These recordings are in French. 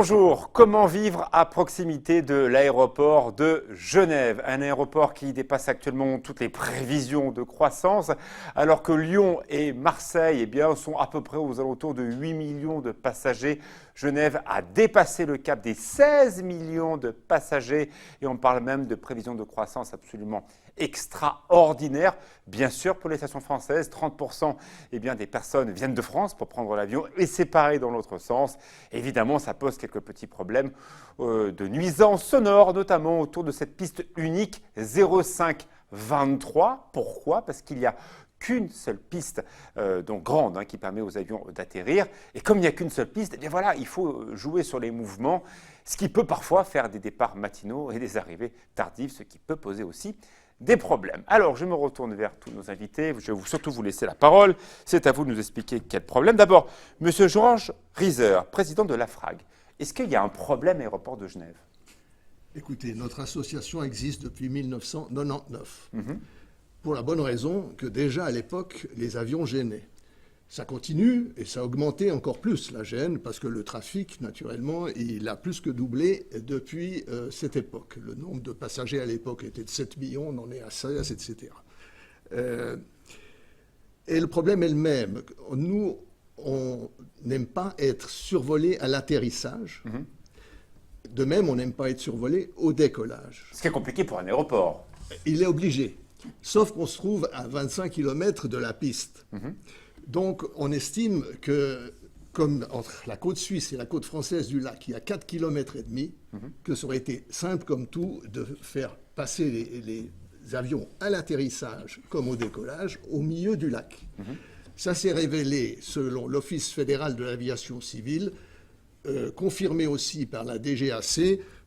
Bonjour, comment vivre à proximité de l'aéroport de Genève? Un aéroport qui dépasse actuellement toutes les prévisions de croissance, alors que Lyon et Marseille sont à peu près aux alentours de 8 millions de passagers. Genève a dépassé le cap des 16 millions de passagers et on parle même de prévisions de croissance absolument extraordinaires. Bien sûr, pour les stations françaises, 30% des personnes viennent de France pour prendre l'avion et c'est pareil dans l'autre sens. Évidemment, ça pose quelques petits problèmes de nuisances sonores, notamment autour de cette piste unique 0523. Pourquoi? Parce qu'il n'y a qu'une seule piste, donc grande, qui permet aux avions d'atterrir. Et comme il n'y a qu'une seule piste, il faut jouer sur les mouvements, ce qui peut parfois faire des départs matinaux et des arrivées tardives, ce qui peut poser aussi des problèmes. Alors, je me retourne vers tous nos invités. Je vais surtout vous laisser la parole. C'est à vous de nous expliquer quel problème. D'abord, Monsieur Georges Rieser, président de l'AFRAG. Est-ce qu'il y a un problème à l'aéroport de Genève? Écoutez, notre association existe depuis 1999. Pour la bonne raison que déjà à l'époque, les avions gênaient. Ça continue et ça a augmenté encore plus la gêne parce que le trafic, naturellement, il a plus que doublé depuis cette époque. Le nombre de passagers à l'époque était de 7 millions, on en est à 16, etc. Et le problème est le même. Nous, on n'aime pas être survolé à l'atterrissage. De même, on n'aime pas être survolé au décollage. Ce qui est compliqué pour un aéroport. Il est obligé. Sauf qu'on se trouve à 25 km de la piste. Donc, on estime que, comme entre la côte suisse et la côte française du lac, il y a 4,5 km, que ça aurait été simple comme tout de faire passer les avions à l'atterrissage comme au décollage au milieu du lac. Ça s'est révélé, selon l'Office fédéral de l'aviation civile, confirmé aussi par la DGAC,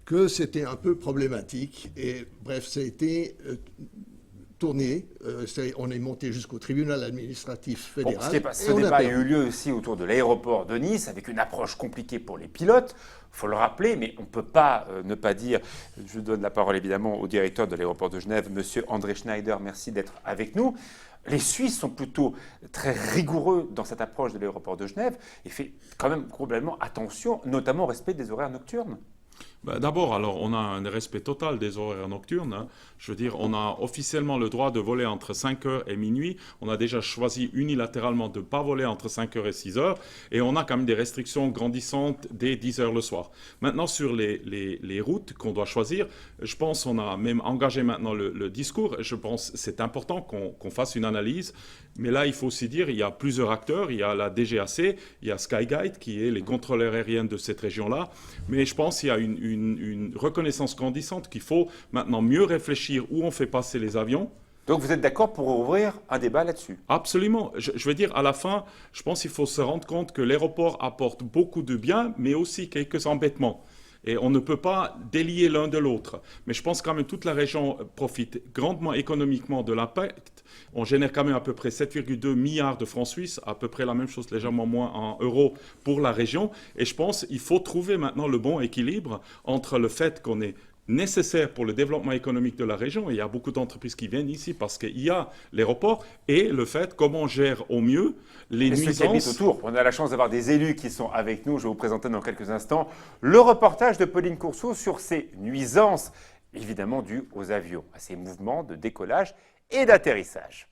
que c'était un peu problématique. Et bref, ça a été tourné. On est monté jusqu'au tribunal administratif fédéral. Ce débat a eu lieu aussi autour de l'aéroport de Nice, avec une approche compliquée pour les pilotes. Il faut le rappeler, mais on ne peut pas ne pas dire. Je donne la parole évidemment au directeur de l'aéroport de Genève, Monsieur André Schneider. Merci d'être avec nous. Les Suisses sont plutôt très rigoureux dans cette approche de l'aéroport de Genève et fait quand même complètement attention, notamment au respect des horaires nocturnes. D'abord, alors, on a un respect total des horaires nocturnes. Je veux dire, on a officiellement le droit de voler entre 5h et minuit. On a déjà choisi unilatéralement de ne pas voler entre 5h et 6h. Et on a quand même des restrictions grandissantes dès 10h le soir. Maintenant, sur les routes qu'on doit choisir, je pense qu'on a même engagé maintenant le discours. Je pense que c'est important qu'on fasse une analyse. Mais là, il faut aussi dire, il y a plusieurs acteurs. Il y a la DGAC, il y a Skyguide, qui est les contrôleurs aériens de cette région-là. Mais je pense qu'il y a une reconnaissance grandissante qu'il faut maintenant mieux réfléchir où on fait passer les avions. Donc vous êtes d'accord pour ouvrir un débat là-dessus? Absolument. Je veux dire, à la fin, je pense qu'il faut se rendre compte que l'aéroport apporte beaucoup de bien, mais aussi quelques embêtements. Et on ne peut pas délier l'un de l'autre. Mais je pense quand même que toute la région profite grandement économiquement de l'impact. On génère quand même à peu près 7,2 milliards de francs suisses, à peu près la même chose, légèrement moins en euros pour la région. Et je pense qu'il faut trouver maintenant le bon équilibre entre le fait qu'on est nécessaire pour le développement économique de la région. Et il y a beaucoup d'entreprises qui viennent ici parce qu'il y a l'aéroport et le fait comment on gère au mieux les nuisances. Ceux qui habitent autour. On a la chance d'avoir des élus qui sont avec nous. Je vais vous présenter dans quelques instants le reportage de Pauline Courceau sur ces nuisances, évidemment dues aux avions, à ces mouvements de décollage et d'atterrissage.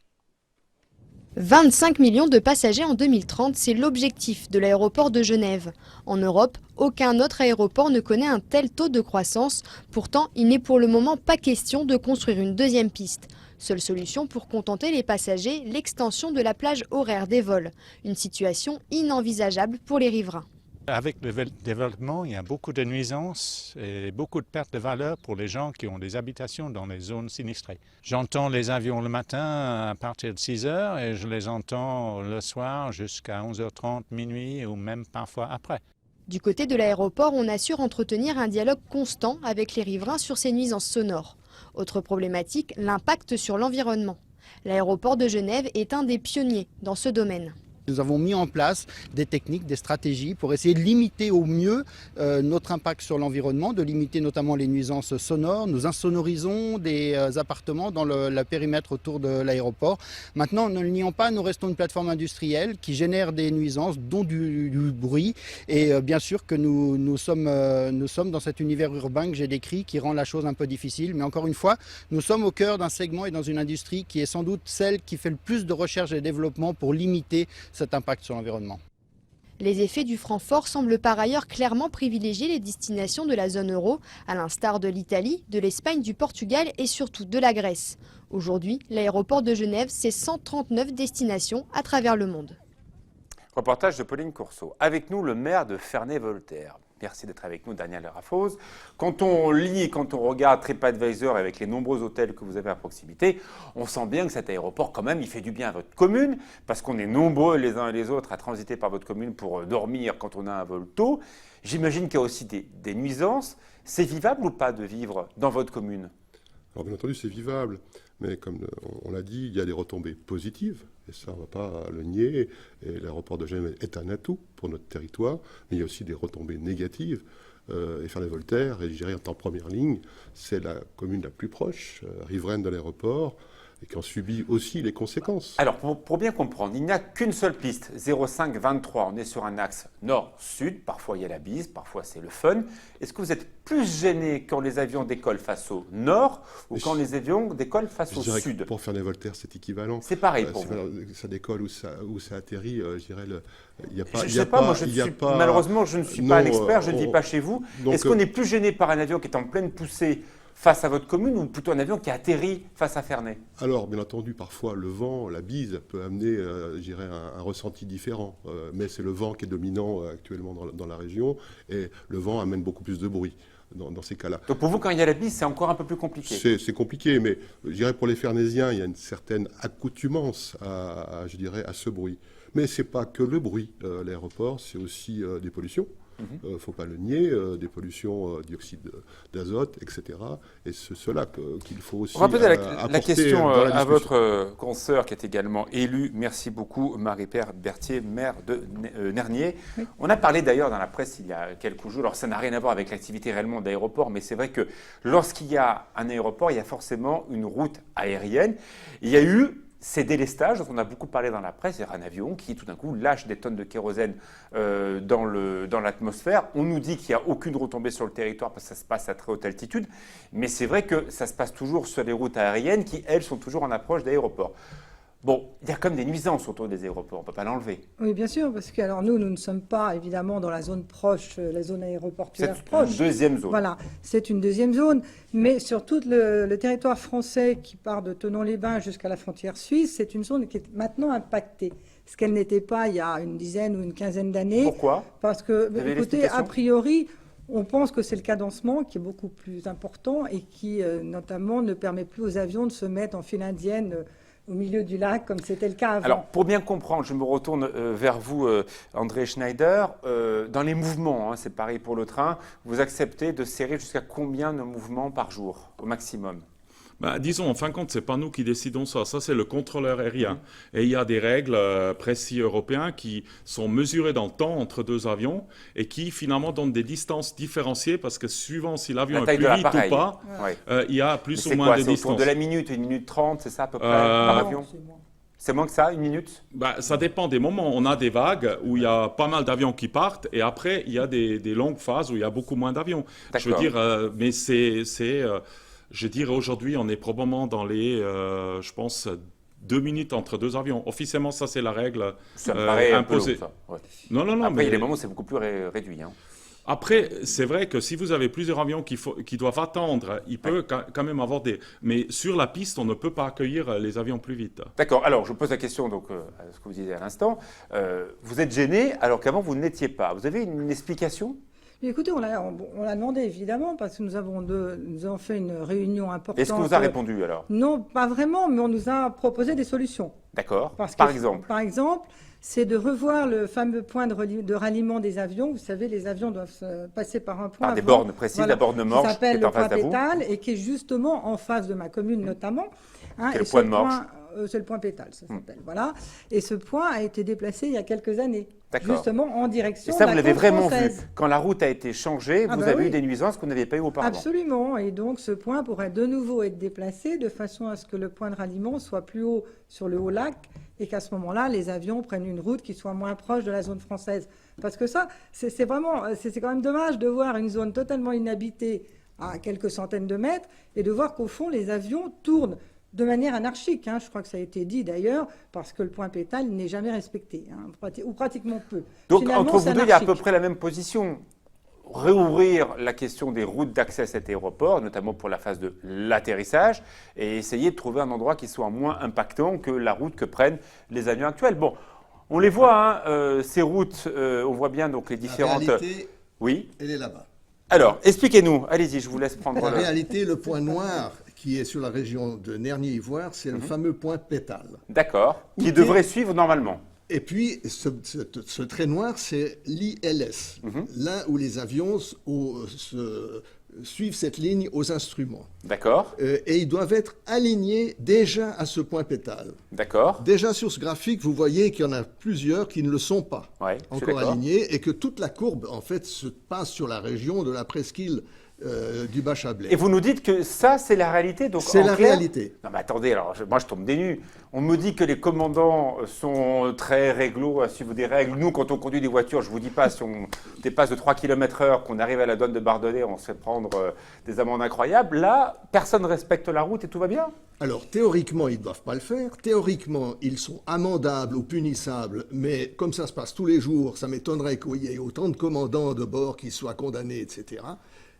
25 millions de passagers en 2030, c'est l'objectif de l'aéroport de Genève. En Europe, aucun autre aéroport ne connaît un tel taux de croissance. Pourtant, il n'est pour le moment pas question de construire une deuxième piste. Seule solution pour contenter les passagers, l'extension de la plage horaire des vols. Une situation inenvisageable pour les riverains. Avec le développement, il y a beaucoup de nuisances et beaucoup de pertes de valeur pour les gens qui ont des habitations dans les zones sinistrées. J'entends les avions le matin à partir de 6 heures et je les entends le soir jusqu'à 11h30, minuit ou même parfois après. Du côté de l'aéroport, on assure entretenir un dialogue constant avec les riverains sur ces nuisances sonores. Autre problématique, l'impact sur l'environnement. L'aéroport de Genève est un des pionniers dans ce domaine. Nous avons mis en place des techniques, des stratégies pour essayer de limiter au mieux notre impact sur l'environnement, de limiter notamment les nuisances sonores. Nous insonorisons des appartements dans le périmètre autour de l'aéroport. Maintenant, ne le nions pas, nous restons une plateforme industrielle qui génère des nuisances, dont du bruit. Et bien sûr que nous sommes dans cet univers urbain que j'ai décrit qui rend la chose un peu difficile. Mais encore une fois, nous sommes au cœur d'un segment et dans une industrie qui est sans doute celle qui fait le plus de recherche et développement pour limiter cet impact sur l'environnement. Les effets du franc fort semblent par ailleurs clairement privilégier les destinations de la zone euro, à l'instar de l'Italie, de l'Espagne, du Portugal et surtout de la Grèce. Aujourd'hui, l'aéroport de Genève, c'est 139 destinations à travers le monde. Reportage de Pauline Courceau. Avec nous, le maire de Ferney-Voltaire. Merci d'être avec nous, Daniel Raffos. Quand on lit, quand on regarde TripAdvisor avec les nombreux hôtels que vous avez à proximité, on sent bien que cet aéroport, quand même, il fait du bien à votre commune, parce qu'on est nombreux les uns et les autres à transiter par votre commune pour dormir quand on a un vol tôt. J'imagine qu'il y a aussi des nuisances. C'est vivable ou pas de vivre dans votre commune? Alors bien entendu, c'est vivable, mais comme on l'a dit, il y a des retombées positives, et ça, on ne va pas le nier, et l'aéroport de Genève est un atout pour notre territoire, mais il y a aussi des retombées négatives. Et Ferney-Voltaire, et je dirais en première ligne, c'est la commune la plus proche, riveraine de l'aéroport, et qui en subit aussi les conséquences. Alors, pour bien comprendre, il n'y a qu'une seule piste, 05-23. On est sur un axe nord-sud. Parfois, il y a la bise, parfois, c'est le fun. Est-ce que vous êtes plus gêné quand les avions décollent face au nord ou quand les avions décollent face au sud? Pour Ferney-Voltaire, c'est équivalent. C'est pareil pour vous. Ça décolle ou ça atterrit, je dirais, il n'y a pas... Je ne sais pas, moi, malheureusement, je ne suis pas un expert, je ne vis pas chez vous. Est-ce qu'on est plus gêné par un avion qui est en pleine poussée face à votre commune ou plutôt un avion qui atterrit face à Ferney? Alors, bien entendu, parfois, le vent, la bise peut amener, je dirais, un ressenti différent. Mais c'est le vent qui est dominant actuellement dans la région et le vent amène beaucoup plus de bruit dans ces cas-là. Donc pour vous, quand il y a la bise, c'est encore un peu plus compliqué? C'est compliqué, mais je dirais pour les Fernésiens, il y a une certaine accoutumance je dirais, à ce bruit. Mais ce n'est pas que le bruit. L'aéroport, c'est aussi des pollutions. Il ne faut pas le nier, des pollutions, dioxyde d'azote, etc. Et c'est cela qu'il faut aussi On va poser la question dans la à votre consoeur qui est également élue. Merci beaucoup, Marie-Père Berthier, maire de Nernier. Oui. On a parlé d'ailleurs dans la presse il y a quelques jours, alors ça n'a rien à voir avec l'activité réellement d'aéroport, mais c'est vrai que lorsqu'il y a un aéroport, il y a forcément une route aérienne. Il y a eu ces délestages dont on a beaucoup parlé dans la presse, c'est un avion qui tout d'un coup lâche des tonnes de kérosène dans l'atmosphère. On nous dit qu'il n'y a aucune retombée sur le territoire parce que ça se passe à très haute altitude, mais c'est vrai que ça se passe toujours sur les routes aériennes qui, elles, sont toujours en approche d'aéroports. Bon, il y a comme des nuisances autour des aéroports, on ne peut pas l'enlever. Oui, bien sûr, parce que alors, nous ne sommes pas évidemment dans la zone proche, la zone aéroportuaire proche. C'est une deuxième zone. Voilà, c'est une deuxième zone, mais sur tout le territoire français qui part de Thonon-les-Bains jusqu'à la frontière suisse, c'est une zone qui est maintenant impactée. Ce qu'elle n'était pas il y a une dizaine ou une quinzaine d'années. Pourquoi? Parce que, écoutez, a priori, on pense que c'est le cadencement qui est beaucoup plus important et qui, notamment, ne permet plus aux avions de se mettre en file indienne au milieu du lac, comme c'était le cas avant. Alors, pour bien comprendre, je me retourne vers vous, André Schneider. Dans les mouvements, c'est pareil pour le train, vous acceptez de serrer jusqu'à combien de mouvements par jour, au maximum? Disons, en fin de compte, ce n'est pas nous qui décidons ça. Ça, c'est le contrôleur aérien. Et il y a des règles précises européennes qui sont mesurées dans le temps entre deux avions et qui, finalement, donnent des distances différenciées parce que suivant si l'avion est plus vite ou pas, il y a plus ou moins de distances. C'est autour de la minute, 1 minute 30, c'est ça à peu près par avion? C'est moins que ça, 1 minute? Ça dépend des moments. On a des vagues où il y a pas mal d'avions qui partent et après, il y a des longues phases où il y a beaucoup moins d'avions. Je veux dire, mais je dirais aujourd'hui, on est probablement dans les, je pense, 2 minutes entre deux avions. Officiellement, ça, c'est la règle ça me paraît imposée. Un peu long, ça. Ouais. Non. Après, il y a des moments où c'est beaucoup plus réduit. Hein. Après, c'est vrai que si vous avez plusieurs avions qui doivent attendre, il peut quand même avoir des... Mais sur la piste, on ne peut pas accueillir les avions plus vite. D'accord. Alors, je pose la question donc, à ce que vous disiez à l'instant. Vous êtes gêné alors qu'avant, vous ne l'étiez pas. Vous avez une explication? Écoutez, on l'a demandé évidemment parce que nous avons fait une réunion importante. Est-ce qu'on vous a répondu alors? Non, pas vraiment, mais on nous a proposé des solutions. D'accord. Par exemple? Par exemple, c'est de revoir le fameux point de ralliement des avions. Vous savez, les avions doivent passer par un point. Par des bornes précises, la borne Morges qui s'appelle le point pétale et qui est justement en face de ma commune notamment. C'est le point de Morges. c'est le point pétale, ça s'appelle. Voilà. Et ce point a été déplacé il y a quelques années. D'accord. Justement en direction Et ça, de vous la l'avez côte vraiment française. vu. Quand la route a été changée, Ah vous bah avez oui. eu des nuisances que vous n'aviez pas eues auparavant. Absolument. Et donc, ce point pourrait de nouveau être déplacé de façon à ce que le point de ralliement soit plus haut sur le haut lac et qu'à ce moment-là, les avions prennent une route qui soit moins proche de la zone française. Parce que ça, c'est quand même dommage de voir une zone totalement inhabitée à quelques centaines de mètres et de voir qu'au fond, les avions tournent de manière anarchique. Hein. Je crois que ça a été dit d'ailleurs, parce que le point pétale n'est jamais respecté, hein, ou pratiquement peu. Donc, Finalement, entre c'est vous deux, il y a à peu anarchique. près la même position. Réouvrir la question des routes d'accès à cet aéroport, notamment pour la phase de l'atterrissage, et essayer de trouver un endroit qui soit moins impactant que la route que prennent les avions actuels. Bon, on les voit, hein, ces routes, on voit bien donc les différentes... La réalité, Oui. elle est là-bas. Alors, expliquez-nous. Allez-y, je vous laisse prendre En le... réalité, le point noir qui est sur la région de Nernier-Ivoire, c'est le fameux point pétale. D'accord. Qui Où devrait suivre normalement. Et puis, ce trait noir, c'est l'ILS, là où les avions suivent cette ligne aux instruments. D'accord. Et ils doivent être alignés déjà à ce point pétale. D'accord. Déjà sur ce graphique, vous voyez qu'il y en a plusieurs qui ne le sont pas Ouais, je suis encore d'accord. alignés et que toute la courbe, en fait, se passe sur la région de la presqu'île du Bas-Chablais. Et vous nous dites que ça, c'est la réalité. Donc, C'est en la clair- réalité. Non, mais attendez, alors, moi, je tombe des nues. On me dit que les commandants sont très réglo à suivre des règles. Nous, quand on conduit des voitures, je ne vous dis pas, si on dépasse de 3 km/h, qu'on arrive à la douane de Bardonnay, on se fait prendre des amendes incroyables. Là, personne ne respecte la route et tout va bien. Alors, théoriquement, ils ne doivent pas le faire. Théoriquement, ils sont amendables ou punissables. Mais comme ça se passe tous les jours, ça m'étonnerait qu'il y ait autant de commandants de bord qui soient condamnés, etc.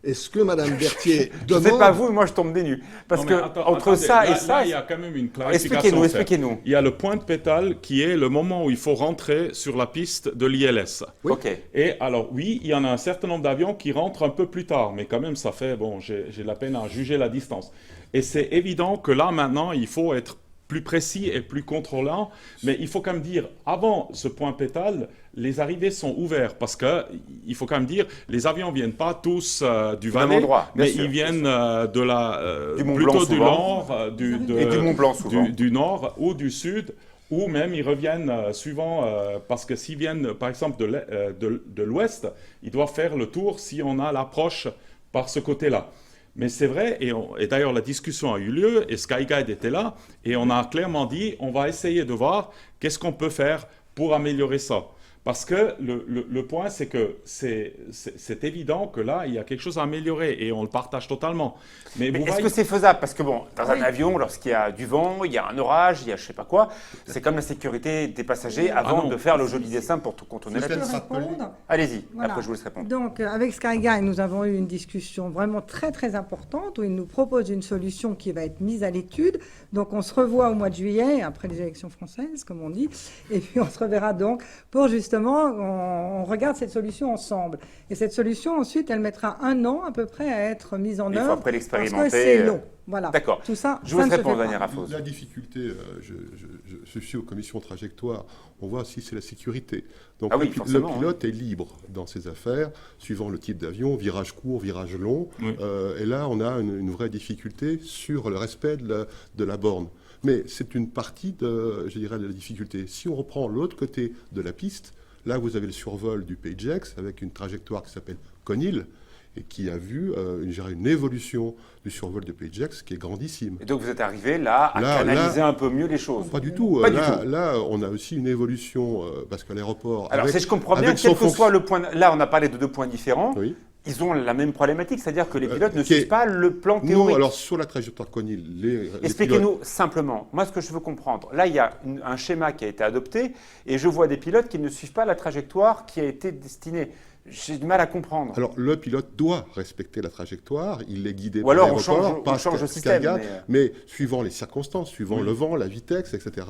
Et ce que Mme Berthier Je ne demande... sais pas vous, mais moi, je tombe des nues. Parce Non, que mais attends, entre attendez, ça là, et ça... là, il y a quand même une clarification. Expliquez-nous, à faire. expliquez-nous. Il y a le point de pétale qui est le moment où il faut rentrer sur la piste de l'ILS. Oui. Ok. Et alors, oui, il y en a un certain nombre d'avions qui rentrent un peu plus tard, mais quand même, ça fait, bon, j'ai de la peine à juger la distance. Et c'est évident que là, maintenant, il faut être plus précis et plus contrôlant, mais il faut quand même dire, avant ce point pétale, les arrivées sont ouvertes, parce que il faut quand même dire, les avions ne viennent pas tous du même Valais, endroit, bien mais sûr, ils viennent de la, Du Mont Blanc, plutôt du souvent. nord, Et du Mont Blanc, souvent. du nord ou du sud, ou même ils reviennent suivant, parce que s'ils viennent par exemple de l'ouest, ils doivent faire le tour si on a l'approche par ce côté-là. Mais c'est vrai, et d'ailleurs la discussion a eu lieu, et Skyguide était là, et on a clairement dit, on va essayer de voir qu'est-ce qu'on peut faire pour améliorer ça. Parce que le point, c'est que c'est évident que là, il y a quelque chose à améliorer, et on le partage totalement. Mais Mais vous est-ce voyez- que c'est faisable? Parce que bon, dans un Oui. avion, lorsqu'il y a du vent, il y a un orage, il y a je sais pas quoi, c'est comme la sécurité des passagers avant non. de faire le joli dessin pour tout contourner la Je vais piste. Répondre. Allez-y, Voilà. après je vous laisse répondre. Donc, avec Skyguide, nous avons eu une discussion vraiment très, très importante où il nous propose une solution qui va être mise à l'étude. Donc, on se revoit au mois de juillet, après les élections françaises, comme on dit. Et puis, on se reverra donc pour justement, on regarde cette solution ensemble. Et cette solution, ensuite, elle mettra 1 an à peu près à être mise en Il faut œuvre. après Parce l'expérimenter. que c'est long. Voilà. D'accord. Tout ça, Je ça vous ne se laisse fait répondre, pas. Daniel Raffos. La difficulté, je suis aux commissions trajectoire, on voit aussi c'est la sécurité. Donc Ah oui, le forcément, pilote est libre dans ses affaires, suivant le type d'avion, virage court, virage long. Oui. Et là, on a une vraie difficulté sur le respect de la borne. Mais c'est une partie de la difficulté. Si on reprend l'autre côté de la piste, là vous avez le survol du Pagex avec une trajectoire qui s'appelle Conil et qui a vu une évolution du survol de Pagex qui est grandissime. Et donc vous êtes arrivé là à Là, canaliser un peu mieux les choses. Pas du tout. Pas du Là, tout. là, on a aussi une évolution parce que l'aéroport. Alors avec- si je comprends bien, avec quel son que soit le point... Là, on a parlé de 2 points différents. Oui. Ils ont la même problématique, c'est-à-dire que les pilotes ne qui est- suivent pas le plan Non, théorique. alors sur la trajectoire Conil, les Expliquez-nous simplement. Moi, ce que je veux comprendre, là, il y a un schéma qui a été adopté et je vois des pilotes qui ne suivent pas la trajectoire qui a été destinée. J'ai du mal à comprendre. Alors, le pilote doit respecter la trajectoire, il est guidé Ou par alors, on l'aéroport, change- par on change de Skyguide, système, mais suivant les circonstances, suivant le vent, la vitesse, etc.,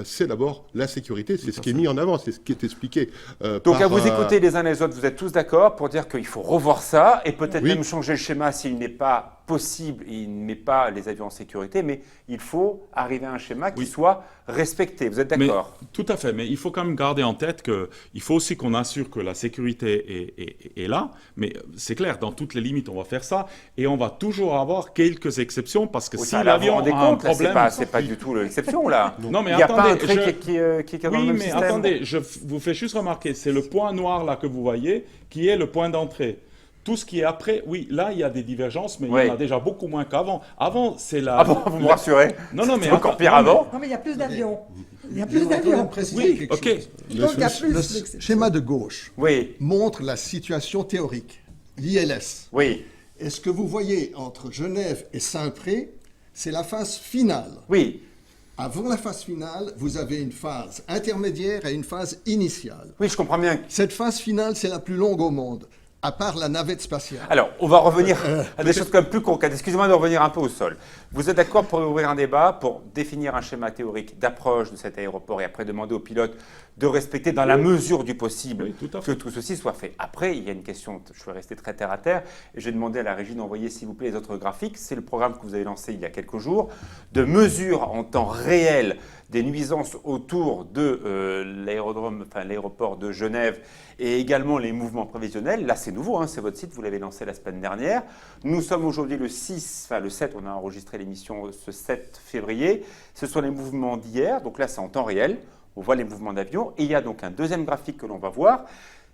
c'est d'abord la sécurité, c'est ce qui est mis en avant, c'est ce qui est expliqué. Donc, à par, vous écouter les uns les autres, vous êtes tous d'accord pour dire qu'il faut revoir ça et peut-être Oui. même changer le schéma s'il n'est pas possible, il ne met pas les avions en sécurité, mais il faut arriver à un schéma qui Oui. soit respecté. Vous êtes d'accord? Tout à fait, mais il faut quand même garder en tête qu'il faut aussi qu'on assure que la sécurité est là, mais c'est clair, dans toutes les limites, on va faire ça, et on va toujours avoir quelques exceptions, parce que Oui, si ça, là, vous l'avion vous rendez a un compte, là, problème... c'est pas du tout l'exception, là. Non, mais il n'y a pas un attendez, trait qui est dans le Oui, même mais système. attendez, je vous fais juste remarquer, c'est le point noir là que vous voyez qui est le point d'entrée. Tout ce qui est après, oui, là, il y a des divergences, mais il y en a déjà beaucoup moins qu'avant. Avant, c'est la... Ah bon, vous me rassurez? Non, non, mais... C'est encore pire non, mais- avant. Non, mais il y a plus d'avions. Il y a Je plus voudrais quand d'avions. même préciser Oui, quelque ok. chose. Donc il y a plus Le d'exceptions. schéma de gauche Oui, montre la situation théorique, l'ILS. oui, Et ce que vous voyez entre Genève et Saint-Pré, c'est la phase finale. oui. Avant la phase finale, vous avez une phase intermédiaire et une phase initiale. Oui, je comprends bien. Cette phase finale, c'est la plus longue au monde, à part la navette spatiale. Alors, on va revenir à des choses quand même plus concrètes. Excusez-moi de revenir un peu au sol. Vous êtes d'accord pour ouvrir un débat, pour définir un schéma théorique d'approche de cet aéroport et après demander aux pilotes de respecter dans la mesure du possible Oui, tout à que fait. tout ceci soit fait. Après, il y a une question, je vais rester très terre à terre, et j'ai demandé à la régie d'envoyer s'il vous plaît les autres graphiques. C'est le programme que vous avez lancé il y a quelques jours, de mesure en temps réel des nuisances autour de l'aéroport de Genève et également les mouvements prévisionnels. Là, c'est nouveau, hein, c'est votre site, vous l'avez lancé la semaine dernière. Nous sommes aujourd'hui le 7, on a enregistré l'émission ce 7 février. Ce sont les mouvements d'hier, donc là, c'est en temps réel. On voit les mouvements d'avion. Et il y a donc un deuxième graphique que l'on va voir.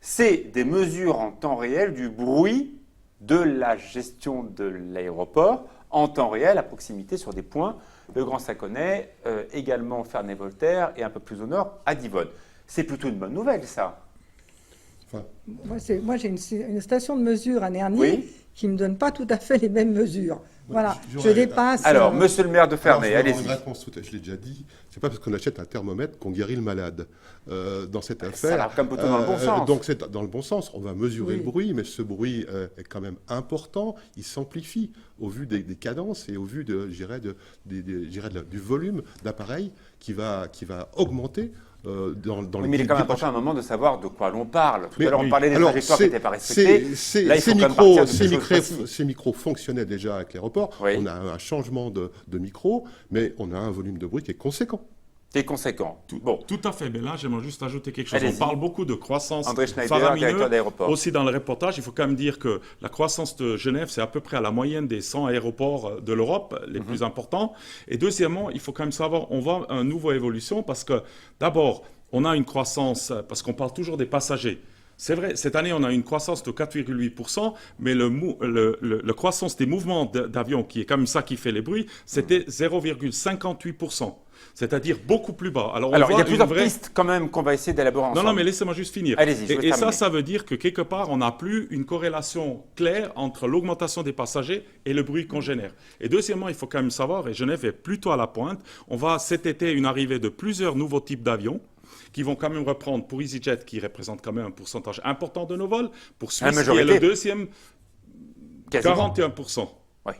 C'est des mesures en temps réel du bruit de la gestion de l'aéroport en temps réel à proximité sur des points. Le Grand Saconnet, également Ferney-Voltaire et un peu plus au nord à Divonne. C'est plutôt une bonne nouvelle, ça. Moi, j'ai une station de mesure à Nernier Oui. qui ne me donne pas tout à fait les mêmes mesures. Voilà, je j'aurais- dépasse. Alors, monsieur le maire de Ferney, Alors, allez-y. une réponse tout à fait, je l'ai déjà dit, c'est pas parce qu'on achète un thermomètre qu'on guérit le malade. Dans cette Ça affaire. va comme plutôt dans le bon sens. Donc c'est dans le bon sens. On va mesurer Oui. le bruit, mais ce bruit est quand même important. Il s'amplifie au vu des cadences et au vu du volume d'appareils qui va augmenter dans Oui, mais il est quand même important à un moment de savoir de quoi l'on parle. Tout à l'heure, on oui. parlait des Alors, trajectoires qui n'étaient pas respectées. Là, il faut ces quand même partir de ces quelque chose de précis. ces micros fonctionnaient déjà avec l'aéroport. Oui. On a un changement de micro, mais on a un volume de bruit qui est conséquent. C'est conséquent. Bon, Tout à fait, mais là, j'aimerais juste ajouter quelque chose. Allez-y. On parle beaucoup de croissance André Schneider, faramineuse. directeur d'aéroport. Aussi dans le reportage, il faut quand même dire que la croissance de Genève, c'est à peu près à la moyenne des 100 aéroports de l'Europe, les plus importants. Et deuxièmement, il faut quand même savoir, on voit une nouvelle évolution parce que d'abord, on a une croissance, parce qu'on parle toujours des passagers. C'est vrai, cette année, on a une croissance de 4,8%, mais la croissance des mouvements d'avions, qui est quand même ça qui fait les bruits, c'était 0,58%. C'est-à-dire beaucoup plus bas. Alors, il y voit a plusieurs une vraie... pistes quand même qu'on va essayer d'élaborer ensemble. Non, mais laissez-moi juste finir. Allez-y, je vais Et terminer. ça veut dire que quelque part, on n'a plus une corrélation claire entre l'augmentation des passagers et le bruit qu'on génère. Et deuxièmement, il faut quand même savoir, et Genève est plutôt à la pointe, on va cet été une arrivée de plusieurs nouveaux types d'avions qui vont quand même reprendre pour EasyJet, qui représente quand même un pourcentage important de nos vols, pour Suisse, qui est majorité. le deuxième, Quasiment. 41%. Ouais.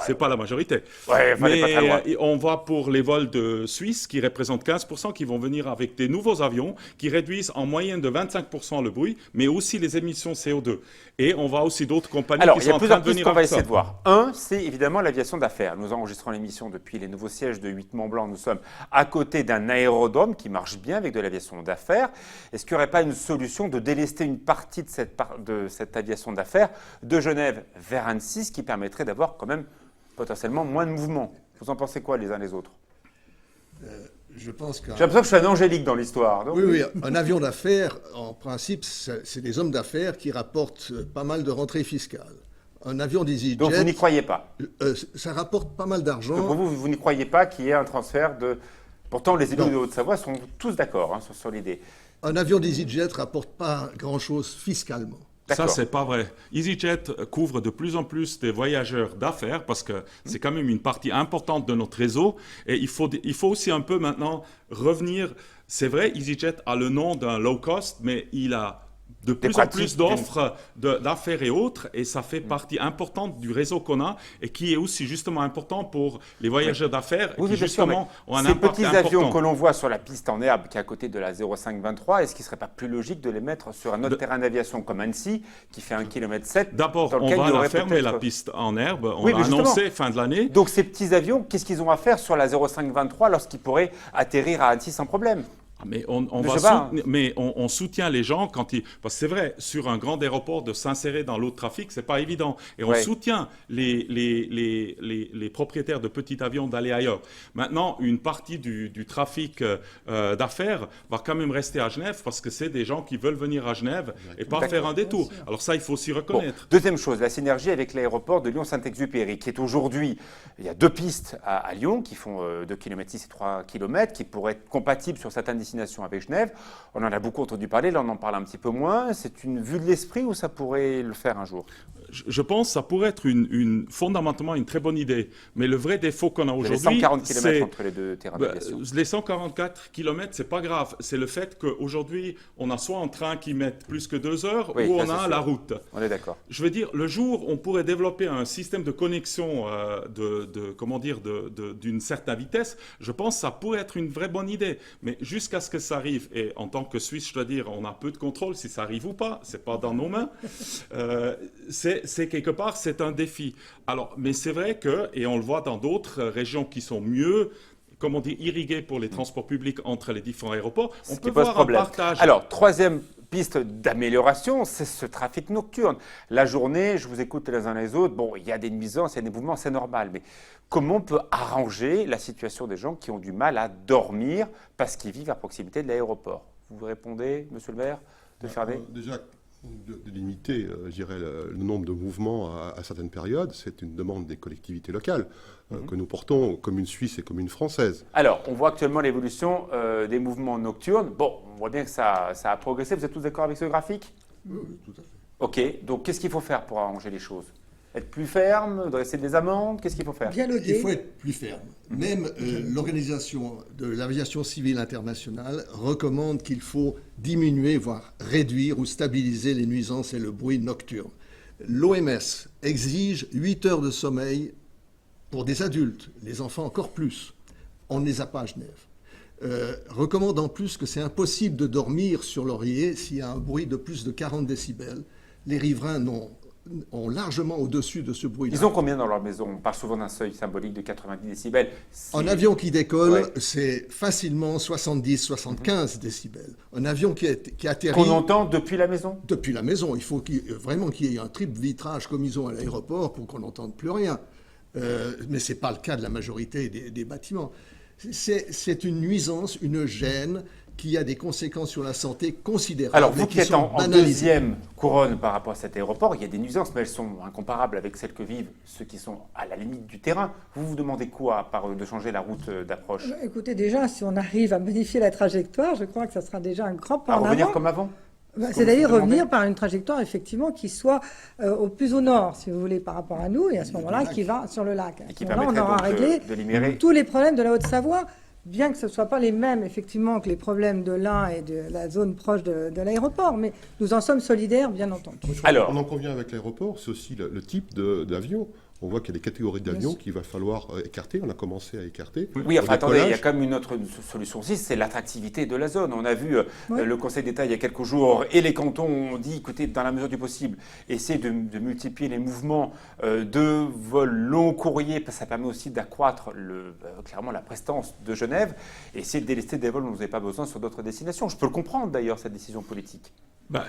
C'est pas la majorité. Ouais, enfin, on n'est pas très loin. On va pour les vols de Suisse qui représentent 15%, qui vont venir avec des nouveaux avions qui réduisent en moyenne de 25% le bruit, mais aussi les émissions CO2. Et on va aussi d'autres compagnies Alors, qui il y sont a en train plusieurs de pistes venir qu'on va avec essayer ça. de voir. Un, c'est évidemment l'aviation d'affaires. Nous enregistrons l'émission depuis les nouveaux sièges de 8 Mont-Blanc. Nous sommes à côté d'un aérodrome qui marche bien avec de l'aviation d'affaires. Est-ce qu'il n'y aurait pas une solution de délester une partie de cette aviation d'affaires de Genève vers Annecy, ce qui permettrait d'avoir quand même potentiellement moins de mouvements? Vous en pensez quoi les uns les autres? Je pense que... J'ai l'impression que je suis un angélique dans l'histoire. donc- Oui, un avion d'affaires, en principe, c'est des hommes d'affaires qui rapportent pas mal de rentrées fiscales. Un avion Donc vous d'EasyJet, n'y croyez pas. ça rapporte pas mal Donc, d'argent. pour vous n'y croyez pas qu'il y ait un transfert de... Pourtant, les élus Non. de Haute-Savoie sont tous d'accord sur l'idée. Un avion d'EasyJet rapporte pas grand-chose fiscalement. Ça, D'accord. c'est pas vrai. EasyJet couvre de plus en plus des voyageurs d'affaires parce que c'est quand même une partie importante de notre réseau. Et il faut aussi un peu maintenant revenir. C'est vrai, EasyJet a le nom d'un low cost, mais il a de plus en plus d'offres d'affaires et autres, et ça fait partie importante du réseau qu'on a, et qui est aussi justement important pour les voyageurs d'affaires, qui justement ont un impact important. Ces petits avions que l'on voit sur la piste en herbe qui est à côté de la 0523, est-ce qu'il ne serait pas plus logique de les mettre sur un autre terrain d'aviation comme Annecy, qui fait 1,7 km? D'abord, on va fermer la piste en herbe, on l'a annoncé fin de l'année. Donc ces petits avions, qu'est-ce qu'ils ont à faire sur la 0523 lorsqu'ils pourraient atterrir à Annecy sans problème? Mais on soutient les gens quand ils... Parce que c'est vrai, sur un grand aéroport, de s'insérer dans l'autre trafic, c'est pas évident. Et on soutient les propriétaires de petits avions d'aller ailleurs. Maintenant, une partie du trafic d'affaires va quand même rester à Genève, parce que c'est des gens qui veulent venir à Genève et pas faire un détour. Alors ça, il faut s'y reconnaître. Bon, deuxième chose, la synergie avec l'aéroport de Lyon-Saint-Exupéry, qui est aujourd'hui... Il y a 2 pistes à Lyon qui font 2,6 km et 3 km, qui pourraient être compatibles sur certaines destination avec Genève. On en a beaucoup entendu parler, là on en parle un petit peu moins. C'est une vue de l'esprit ou ça pourrait le faire un jour? Je pense que ça pourrait être fondamentalement une très bonne idée. Mais le vrai défaut qu'on a aujourd'hui, c'est... 140 km entre les deux terrains d'aviation. Les 144 km, c'est pas grave. C'est le fait qu'aujourd'hui, on a soit un train qui met plus que 2 heures, ou on a la route. On est d'accord. Je veux dire, le jour où on pourrait développer un système de connexion d'une certaine vitesse, je pense que ça pourrait être une vraie bonne idée. Mais jusqu'à ce que ça arrive, et en tant que Suisse, je dois dire, on a peu de contrôle si ça arrive ou pas, c'est pas dans nos mains, c'est quelque part, c'est un défi. Alors, mais c'est vrai que, et on le voit dans d'autres régions qui sont mieux, comme on dit, irriguées pour les transports publics entre les différents aéroports, on peut voir un partage. Alors, troisième piste d'amélioration, c'est ce trafic nocturne. La journée, je vous écoute les uns les autres, bon, il y a des nuisances, il y a des mouvements, c'est normal, mais comment on peut arranger la situation des gens qui ont du mal à dormir parce qu'ils vivent à proximité de l'aéroport? Vous répondez, monsieur le maire, de Fernet? Déjà, de limiter, je dirais, le nombre de mouvements à certaines périodes, c'est une demande des collectivités locales que nous portons, comme une Suisse et comme une Française. Alors, on voit actuellement l'évolution des mouvements nocturnes. Bon, on voit bien que ça a progressé. Vous êtes tous d'accord avec ce graphique? Oui, tout à fait. Ok, donc qu'est-ce qu'il faut faire pour arranger les choses? Être plus ferme, dresser des amendes, qu'est-ce qu'il faut faire? Il faut être plus ferme. Même l'Organisation de l'aviation civile internationale recommande qu'il faut diminuer, voire réduire ou stabiliser les nuisances et le bruit nocturne. L'OMS exige 8 heures de sommeil pour des adultes, les enfants encore plus. On ne les a pas à Genève. Recommande en plus que c'est impossible de dormir sur l'oreiller s'il y a un bruit de plus de 40 décibels. Les riverains ont largement au-dessus de ce bruit-là. Ils ont combien dans leur maison? On parle souvent d'un seuil symbolique de 90 décibels. Un avion qui décolle, c'est facilement 70-75 décibels. Un avion qui atterrit... Qu'on entend depuis la maison? Depuis la maison. Il faut vraiment qu'il y ait un triple vitrage comme ils ont à l'aéroport pour qu'on n'entende plus rien. Mais ce n'est pas le cas de la majorité des bâtiments. C'est une nuisance, une gêne qui a des conséquences sur la santé considérables. Alors, vous qui êtes en deuxième couronne par rapport à cet aéroport, il y a des nuisances, mais elles sont incomparables avec celles que vivent ceux qui sont à la limite du terrain. Vous vous demandez quoi, à part de changer la route d'approche? Écoutez, déjà, si on arrive à modifier la trajectoire, je crois que ça sera déjà un grand pas en avant. Revenir comme avant? C'est-à-dire revenir par une trajectoire, effectivement, qui soit au plus au nord, si vous voulez, par rapport à nous, et à ce moment-là, qui va sur le lac. Et qui permettrait on aura réglé tous les problèmes de la Haute-Savoie, bien que ce ne soit pas les mêmes, effectivement, que les problèmes de l'Ain et de la zone proche de l'aéroport. Mais nous en sommes solidaires, bien entendu. Alors, on en convient avec l'aéroport, c'est aussi le type d'avion. On voit qu'il y a des catégories d'avions qu'il va falloir écarter. On a commencé à écarter. Oui, enfin, attendez, il y a quand même une autre solution aussi, c'est l'attractivité de la zone. On a vu le Conseil d'État il y a quelques jours et les cantons ont dit, écoutez, dans la mesure du possible, essayez de multiplier les mouvements de vols long courriers, parce que ça permet aussi d'accroître clairement la prestance de Genève, et essayer de délester des vols dont vous n'avez pas besoin sur d'autres destinations. Je peux le comprendre d'ailleurs, cette décision politique.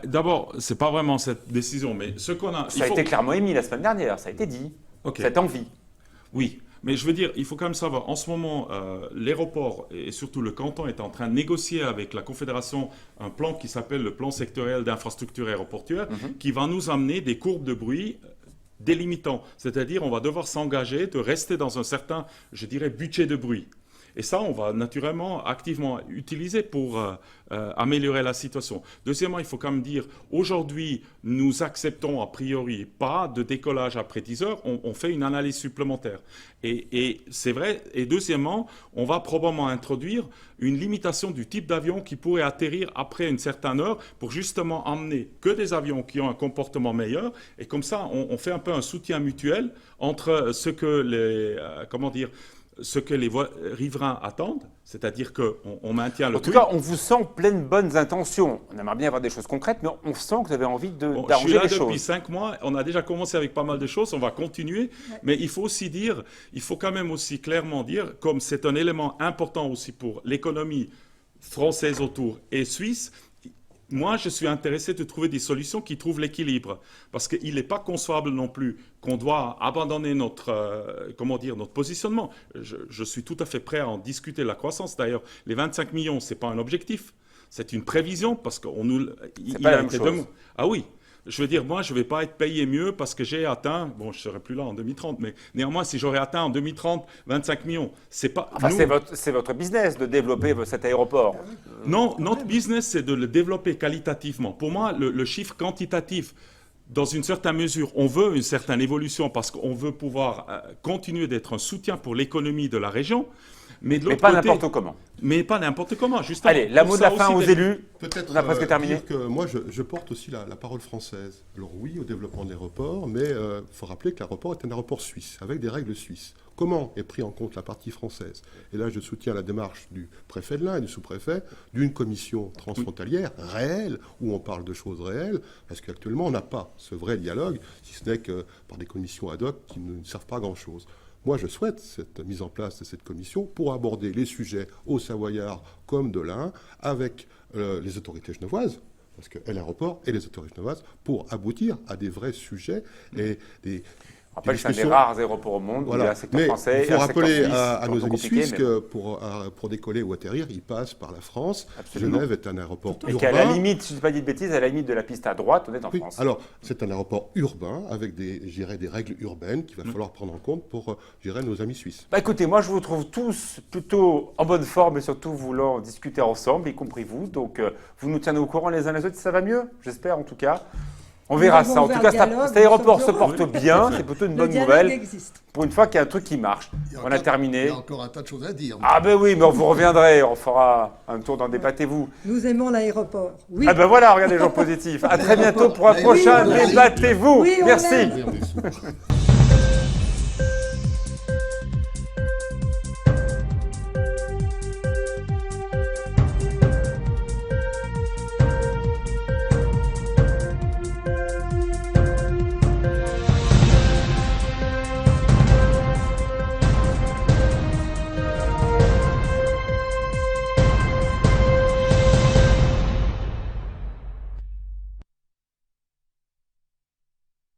D'abord, ce n'est pas vraiment cette décision, mais ce qu'on a... Ça a été clairement émis la semaine dernière, ça a été dit. Cette envie. Oui, mais je veux dire, il faut quand même savoir, en ce moment, l'aéroport et surtout le canton est en train de négocier avec la Confédération un plan qui s'appelle le plan sectoriel d'infrastructures aéroportuaires, qui va nous amener des courbes de bruit délimitant. C'est-à-dire, on va devoir s'engager de rester dans un certain, je dirais, budget de bruit. Et ça, on va naturellement, activement utiliser pour améliorer la situation. Deuxièmement, il faut quand même dire, aujourd'hui, nous acceptons a priori pas de décollage après 10 heures, on fait une analyse supplémentaire. Et c'est vrai. Et deuxièmement, on va probablement introduire une limitation du type d'avion qui pourrait atterrir après une certaine heure pour justement emmener que des avions qui ont un comportement meilleur. Et comme ça, on fait un peu un soutien mutuel entre ce que les riverains attendent, c'est-à-dire qu'on maintient le En tout cas, on vous sent plein de bonnes intentions. On aimerait bien avoir des choses concrètes, mais on sent que vous avez envie d'arranger les choses. Je suis là depuis 5 mois, on a déjà commencé avec pas mal de choses, on va continuer, mais il faut aussi dire, il faut quand même aussi clairement dire, comme c'est un élément important aussi pour l'économie française autour et suisse, moi, je suis intéressé de trouver des solutions qui trouvent l'équilibre. Parce qu'il n'est pas concevable non plus qu'on doit abandonner notre positionnement. Je suis tout à fait prêt à en discuter la croissance. D'ailleurs, les 25 millions, ce n'est pas un objectif. C'est une prévision parce qu'on nous... C'est pas la même chose. Ah oui. Je veux dire, moi, je ne vais pas être payé mieux parce que j'ai atteint, bon, je ne serai plus là en 2030, mais néanmoins, si j'aurais atteint en 2030 25 millions, c'est pas... Enfin, c'est votre business de développer cet aéroport. Non, notre business, c'est de le développer qualitativement. Pour moi, le chiffre quantitatif, dans une certaine mesure, on veut une certaine évolution parce qu'on veut pouvoir continuer d'être un soutien pour l'économie de la région. Mais pas n'importe comment. Mais pas n'importe comment, justement. Allez, la mot de la fin aux élus. Peut-être on a presque terminé. Dire que moi, je porte aussi la parole française. Alors oui, au développement de l'aéroport, mais il faut rappeler que l'aéroport est un aéroport suisse, avec des règles suisses. Comment est pris en compte la partie française? Et là, je soutiens la démarche du préfet de l'Ain et du sous-préfet d'une commission transfrontalière réelle, où on parle de choses réelles, parce qu'actuellement, on n'a pas ce vrai dialogue, si ce n'est que par des commissions ad hoc qui ne servent pas à grand-chose. Moi, je souhaite cette mise en place de cette commission pour aborder les sujets au Savoyard comme de l'Ain avec les autorités genevoises, parce que l'aéroport et les autorités genevoises, pour aboutir à des vrais sujets et des... Je rappelle que c'est un des rares aéroports au monde où il y a un secteur français. Il faut rappeler à nos amis suisses que pour décoller ou atterrir, ils passent par la France. Absolument. Genève est un aéroport urbain. Et qu'à la limite, si je ne dis pas de bêtises, à la limite de la piste à droite, on est en France. Alors, c'est un aéroport urbain avec des règles urbaines qu'il va falloir prendre en compte pour nos amis suisses. Écoutez, moi je vous trouve tous plutôt en bonne forme et surtout voulant discuter ensemble, y compris vous. Donc, vous nous tiendrez au courant les uns les autres si ça va mieux, j'espère en tout cas. On verra ça. En tout cas, cet aéroport se porte bien. C'est plutôt une bonne nouvelle. Existe. Pour une fois qu'il y a un truc qui marche. On a terminé. Il y a encore un tas de choses à dire. Ah ben oui, mais vous reviendrez. On fera un tour dans Débattez-vous. Nous aimons l'aéroport. Oui. Ah ben voilà, regardez les gens positifs. À très bientôt pour un prochain Débattez-vous. Oui, Merci.